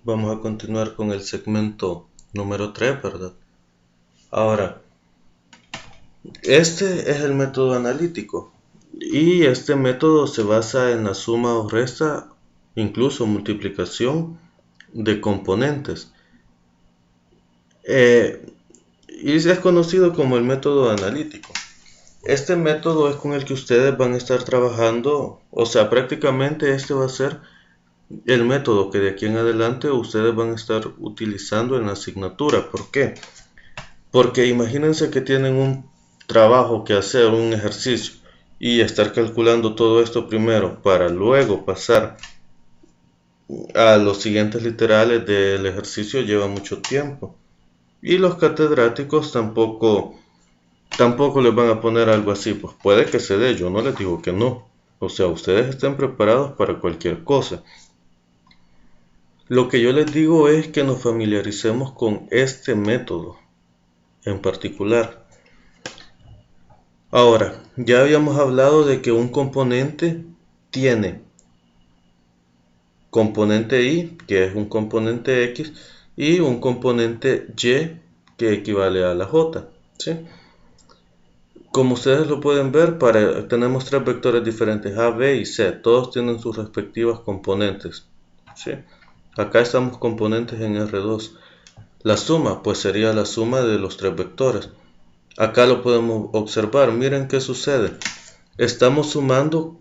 Vamos a continuar con el segmento número 3, ¿verdad? Ahora, este es el método analítico y este método se basa en la suma o resta, incluso multiplicación de componentes. Y es conocido como el método analítico. Este método es con el que ustedes van a estar trabajando, o sea, prácticamente este va a ser el método que de aquí en adelante ustedes van a estar utilizando en la asignatura. ¿Por qué? Porque imagínense que tienen un trabajo que hacer, un ejercicio, y estar calculando todo esto primero para luego pasar a los siguientes literales del ejercicio lleva mucho tiempo. Y los catedráticos tampoco les van a poner algo así, pues puede que se dé, yo no les digo que no. O sea, ustedes estén preparados para cualquier cosa. Lo que yo les digo es que nos familiaricemos con este método en particular. Ahora, ya habíamos hablado de que un componente tiene componente y, que es un componente x, y un componente y, que equivale a la j, ¿sí? Como ustedes lo pueden ver, tenemos tres vectores diferentes, a, b y c. Todos tienen sus respectivas componentes, ¿sí? Acá estamos componentes en R2. La suma, pues sería la suma de los tres vectores. Acá lo podemos observar. Miren qué sucede. Estamos sumando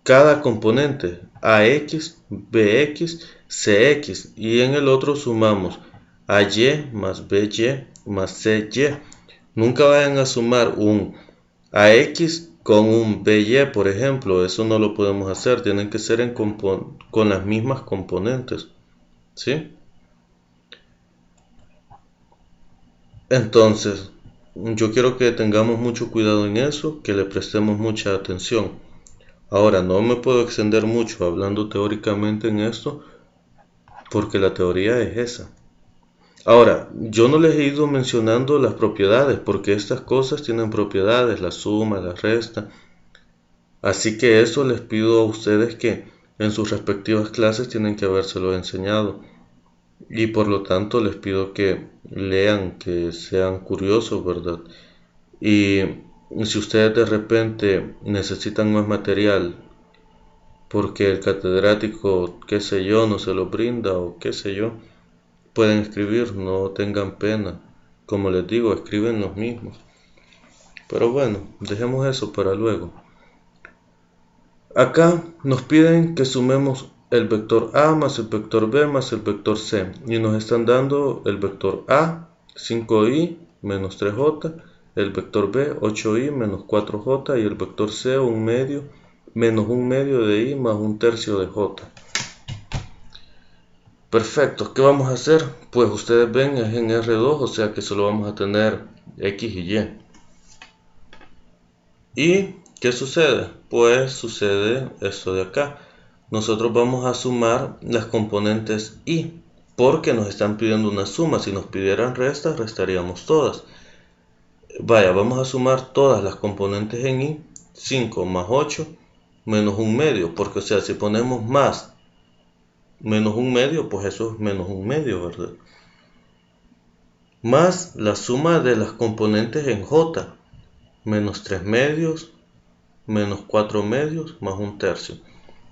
cada componente, ax, bx, cx, y en el otro sumamos ay más by más cy. Nunca vayan a sumar un ax con un by, por ejemplo, eso no lo podemos hacer, tienen que ser con las mismas componentes, ¿sí? Entonces, yo quiero que tengamos mucho cuidado en eso, que le prestemos mucha atención. Ahora, no me puedo extender mucho hablando teóricamente en esto, porque la teoría es esa. Ahora, yo no les he ido mencionando las propiedades, porque estas cosas tienen propiedades, la suma, la resta. Así que eso les pido a ustedes que en sus respectivas clases tienen que habérselo enseñado. Y por lo tanto les pido que lean, que sean curiosos, ¿verdad? Y si ustedes de repente necesitan más material porque el catedrático, qué sé yo, no se lo brinda o qué sé yo, pueden escribir, no tengan pena. Como les digo, escriben los mismos. Pero bueno, dejemos eso para luego. Acá nos piden que sumemos el vector A más el vector B más el vector C. Y nos están dando el vector A, 5i menos 3j, el vector B, 8i menos 4j, y el vector C, 1 medio menos 1 medio de i más 1 tercio de j. Perfecto, ¿qué vamos a hacer? Pues ustedes ven, es en R2, o sea que solo vamos a tener X y Y. ¿Y qué sucede? Pues sucede esto de acá. Nosotros vamos a sumar las componentes Y, porque nos están pidiendo una suma. Si nos pidieran restas, restaríamos todas. Vaya, vamos a sumar todas las componentes en Y, 5 más 8 menos 1 medio, porque o sea, si ponemos más menos 1 medio, pues eso es menos 1 medio, ¿verdad? Más la suma de las componentes en J, menos 3 medios, menos 4 medios, más 1 tercio.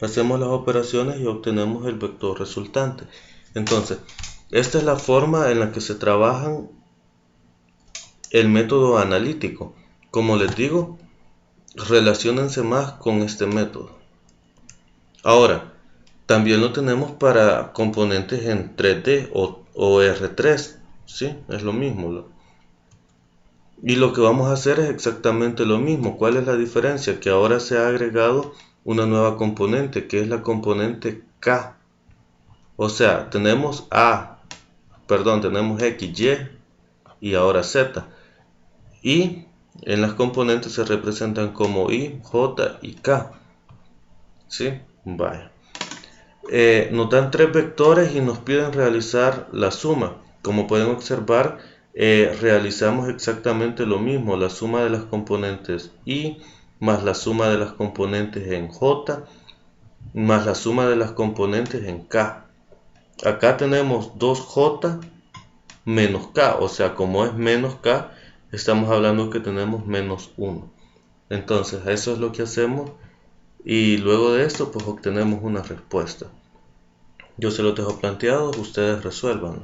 Hacemos las operaciones y obtenemos el vector resultante. Entonces, esta es la forma en la que se trabaja el método analítico. Como les digo, relaciónense más con este método. Ahora, también lo tenemos para componentes en 3D o R3, ¿sí? Es lo mismo. Y lo que vamos a hacer es exactamente lo mismo. ¿Cuál es la diferencia? Que ahora se ha agregado una nueva componente, que es la componente K. O sea, tenemos tenemos X, Y y ahora Z. Y en las componentes se representan como Y, J y K. ¿Sí? Vaya. Nos dan tres vectores y nos piden realizar la suma. Como pueden observar, realizamos exactamente lo mismo, la suma de las componentes Y más la suma de las componentes en J más la suma de las componentes en K. Acá tenemos 2j menos k, o sea, como es menos k, estamos hablando que tenemos menos 1. Entonces, eso es lo que hacemos y luego de esto, pues obtenemos una respuesta. Yo se lo dejo planteado, ustedes resuelvan.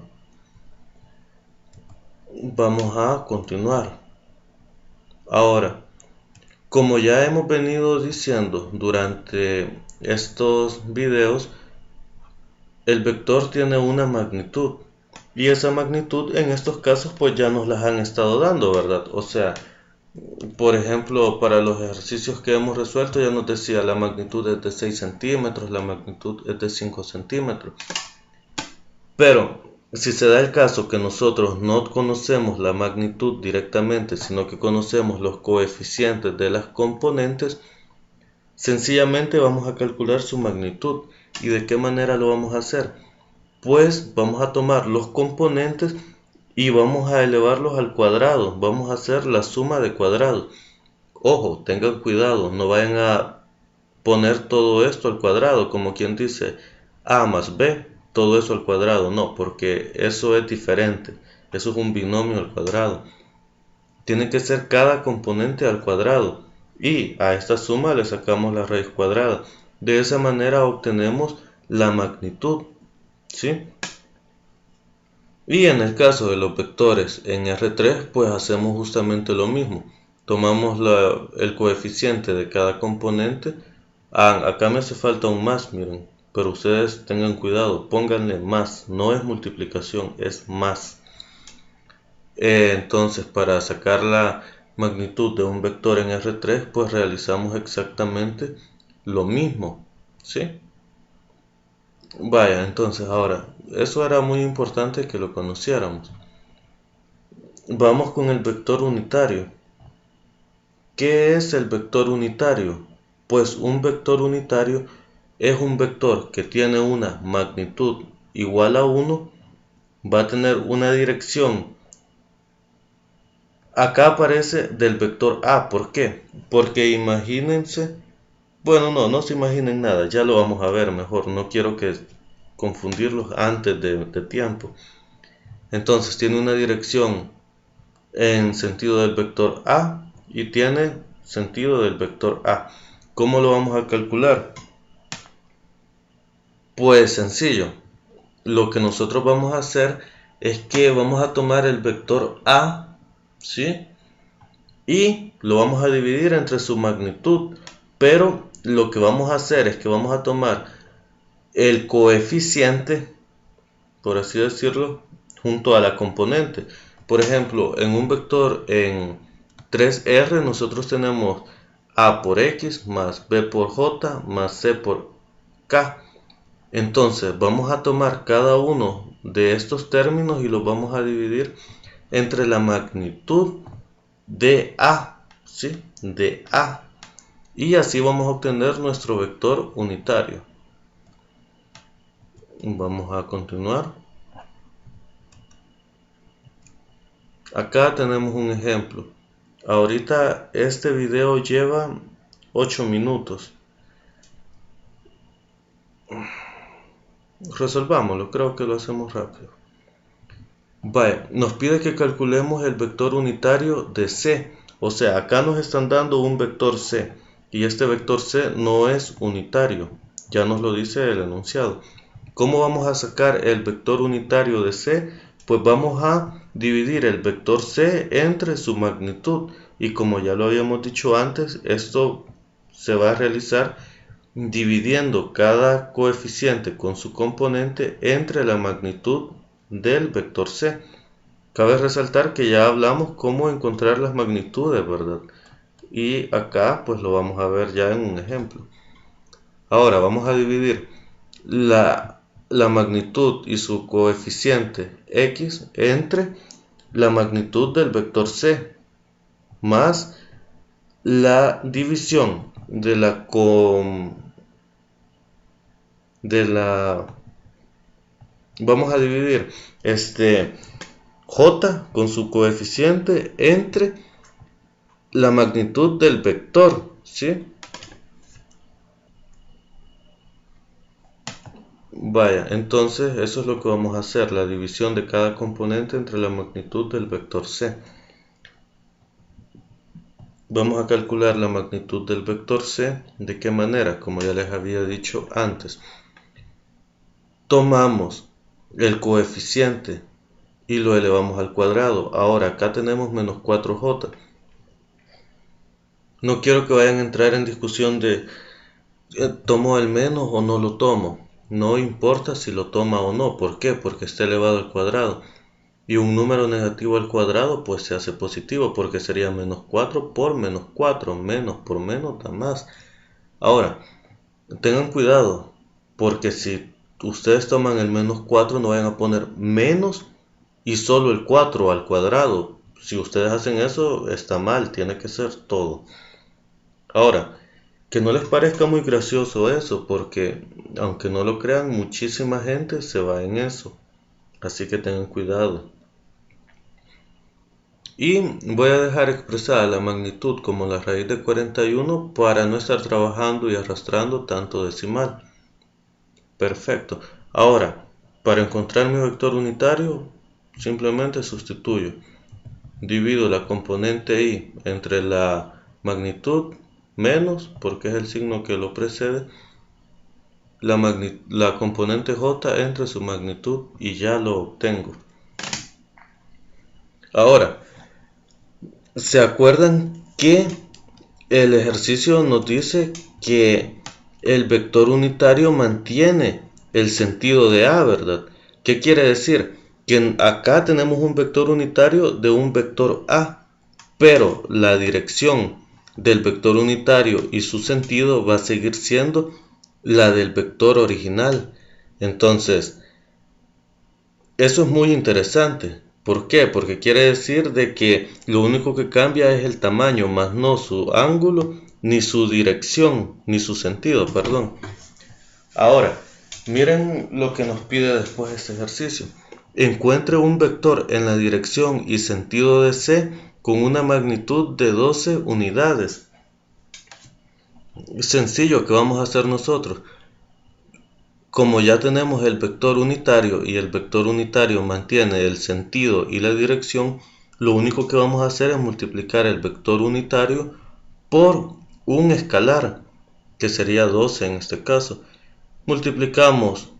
Vamos a continuar. Ahora, como ya hemos venido diciendo durante estos videos, el vector tiene una magnitud y esa magnitud en estos casos pues ya nos las han estado dando, ¿verdad? O sea, por ejemplo, para los ejercicios que hemos resuelto ya nos decía la magnitud es de 6 centímetros, la magnitud es de 5 centímetros. Pero si se da el caso que nosotros no conocemos la magnitud directamente, sino que conocemos los coeficientes de las componentes, sencillamente vamos a calcular su magnitud. ¿Y de qué manera lo vamos a hacer? Pues vamos a tomar los componentes y vamos a elevarlos al cuadrado. Vamos a hacer la suma de cuadrados. Ojo, tengan cuidado, no vayan a poner todo esto al cuadrado, como quien dice a más b, todo eso al cuadrado. No, porque eso es diferente. Eso es un binomio al cuadrado. Tiene que ser cada componente al cuadrado. Y a esta suma le sacamos la raíz cuadrada. De esa manera obtenemos la magnitud, ¿sí? Y en el caso de los vectores en R3, pues hacemos justamente lo mismo. Tomamos el coeficiente de cada componente. Acá me hace falta un más, miren. Pero ustedes tengan cuidado, pónganle más. No es multiplicación, es más. Entonces, para sacar la magnitud de un vector en R3, pues realizamos exactamente lo mismo, ¿sí? Vaya, entonces ahora, eso era muy importante que lo conociéramos. Vamos con el vector unitario. ¿Qué es el vector unitario? Pues un vector unitario es un vector que tiene una magnitud igual a 1, va a tener una dirección. Acá aparece del vector A. ¿Por qué? Porque imagínense, bueno, no se imaginen nada, ya lo vamos a ver mejor, no quiero que confundirlos antes de tiempo. Entonces tiene una dirección en sentido del vector A y tiene sentido del vector A. ¿Cómo lo vamos a calcular? Pues sencillo, lo que nosotros vamos a hacer es que vamos a tomar el vector A, ¿sí? Y lo vamos a dividir entre su magnitud, pero lo que vamos a hacer es que vamos a tomar el coeficiente, por así decirlo, junto a la componente. Por ejemplo, en un vector en 3R nosotros tenemos A por X más B por J más C por K. Entonces vamos a tomar cada uno de estos términos y los vamos a dividir entre la magnitud de A, ¿sí? De A. Y así vamos a obtener nuestro vector unitario. Vamos a continuar. Acá tenemos un ejemplo. Ahorita este video lleva 8 minutos. Resolvámoslo, creo que lo hacemos rápido. Vale, nos pide que calculemos el vector unitario de C. O sea, acá nos están dando un vector C. Y este vector C no es unitario. Ya nos lo dice el enunciado. ¿Cómo vamos a sacar el vector unitario de C? Pues vamos a dividir el vector C entre su magnitud. Y como ya lo habíamos dicho antes, esto se va a realizar dividiendo cada coeficiente con su componente entre la magnitud del vector C. Cabe resaltar que ya hablamos cómo encontrar las magnitudes, ¿verdad? Y acá pues lo vamos a ver ya en un ejemplo. Ahora vamos a dividir la magnitud y su coeficiente X entre la magnitud del vector C más la división de la vamos a dividir J con su coeficiente entre la magnitud del vector, ¿sí? Vaya, entonces eso es lo que vamos a hacer, la división de cada componente entre la magnitud del vector C. Vamos a calcular la magnitud del vector C. ¿De qué manera? Como ya les había dicho antes. Tomamos el coeficiente y lo elevamos al cuadrado. Ahora acá tenemos menos 4j. No quiero que vayan a entrar en discusión de ¿tomo el menos o no lo tomo? No importa si lo toma o no. ¿Por qué? Porque está elevado al cuadrado. Y un número negativo al cuadrado pues se hace positivo, porque sería menos 4 por menos 4. Menos por menos da más. Ahora, tengan cuidado, porque si ustedes toman el menos 4 no vayan a poner menos y solo el 4 al cuadrado. Si ustedes hacen eso está mal, tiene que ser todo. Ahora, que no les parezca muy gracioso eso, porque aunque no lo crean, muchísima gente se va en eso. Así que tengan cuidado. Y voy a dejar expresada la magnitud como la raíz de 41 para no estar trabajando y arrastrando tanto decimal. Perfecto. Ahora, para encontrar mi vector unitario, simplemente sustituyo. Divido la componente i entre la magnitud menos, porque es el signo que lo precede, la componente j entre su magnitud y ya lo obtengo. Ahora, ¿se acuerdan que el ejercicio nos dice que el vector unitario mantiene el sentido de A, ¿verdad? ¿Qué quiere decir? Que acá tenemos un vector unitario de un vector A, pero la dirección del vector unitario y su sentido va a seguir siendo la del vector original. Entonces, eso es muy interesante. ¿Por qué? Porque quiere decir de que lo único que cambia es el tamaño, más no su ángulo, ni su dirección, ni su sentido, perdón. Ahora, miren lo que nos pide después este ejercicio. Encuentre un vector en la dirección y sentido de C con una magnitud de 12 unidades. Sencillo, ¿qué vamos a hacer nosotros? Como ya tenemos el vector unitario y el vector unitario mantiene el sentido y la dirección, lo único que vamos a hacer es multiplicar el vector unitario por un escalar, que sería 12 en este caso. Multiplicamos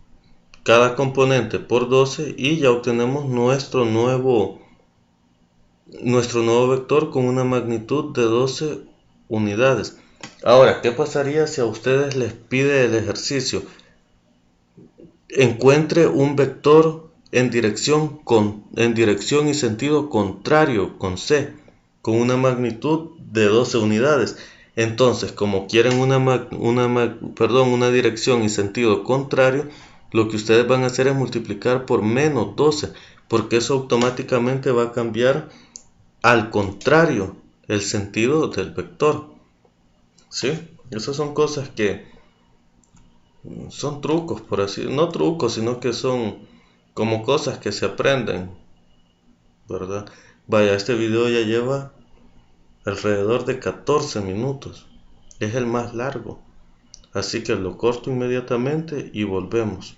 cada componente por 12 y ya obtenemos nuestro nuevo vector con una magnitud de 12 unidades. Ahora, ¿qué pasaría si a ustedes les pide el ejercicio? Encuentre un vector en dirección y sentido contrario con C, con una magnitud de 12 unidades. Entonces, como quieren una dirección y sentido contrario, lo que ustedes van a hacer es multiplicar por menos 12, porque eso automáticamente va a cambiar al contrario el sentido del vector. ¿Sí? Esas son cosas que son trucos, por así, no trucos, sino que son como cosas que se aprenden, ¿verdad? Vaya, este video ya lleva alrededor de 14 minutos, es el más largo, así que lo corto inmediatamente y volvemos.